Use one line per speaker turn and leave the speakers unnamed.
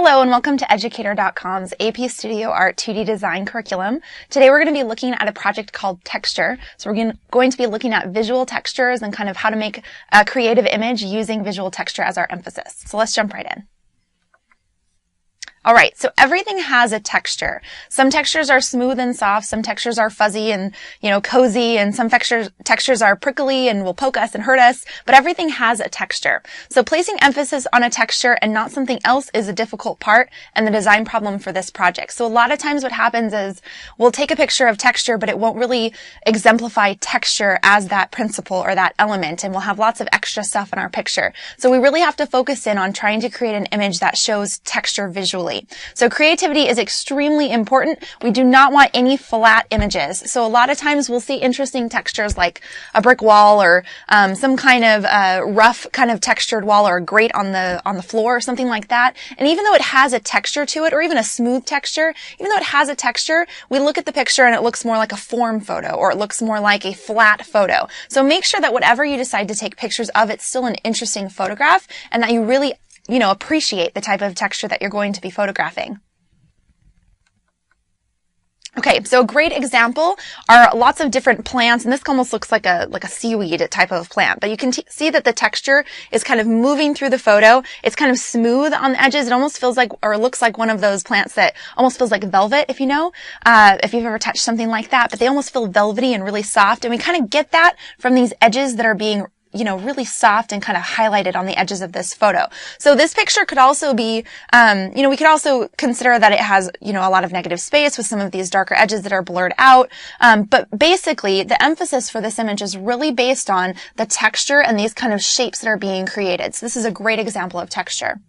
Hello and welcome to Educator.com's AP Studio Art 2D Design curriculum. Today we're going to be looking at a project called Texture. So we're going to be looking at visual textures and kind of how to make a creative image using visual texture as our emphasis. So let's jump right in. All right, so everything has a texture. Some textures are smooth and soft, some textures are fuzzy and, cozy, and some textures are prickly and will poke us and hurt us, but everything has a texture. So placing emphasis on a texture and not something else is a difficult part and the design problem for this project. So a lot of times what happens is we'll take a picture of texture, but it won't really exemplify texture as that principle or that element, and we'll have lots of extra stuff in our picture. So we really have to focus in on trying to create an image that shows texture visually. So creativity is extremely important. We do not want any flat images. So a lot of times we'll see interesting textures like a brick wall or some kind of rough kind of textured wall or a grate on the floor or something like that. And even though it has a texture to it, or even a smooth texture, even though it has a texture, we look at the picture and it looks more like a form photo, or it looks more like a flat photo. So make sure that whatever you decide to take pictures of, it's still an interesting photograph and that you really appreciate the type of texture that you're going to be photographing. Okay, so a great example are lots of different plants, and this almost looks like a seaweed type of plant, but you can see that the texture is kind of moving through the photo. It's kind of smooth on the edges. It almost feels like, or looks like one of those plants that almost feels like velvet, if if you've ever touched something like that, but they almost feel velvety and really soft, and we kind of get that from these edges that are being really soft and kind of highlighted on the edges of this photo. So this picture could also be, we could also consider that it has, a lot of negative space with some of these darker edges that are blurred out. But basically the emphasis for this image is really based on the texture and these kind of shapes that are being created. So this is a great example of texture.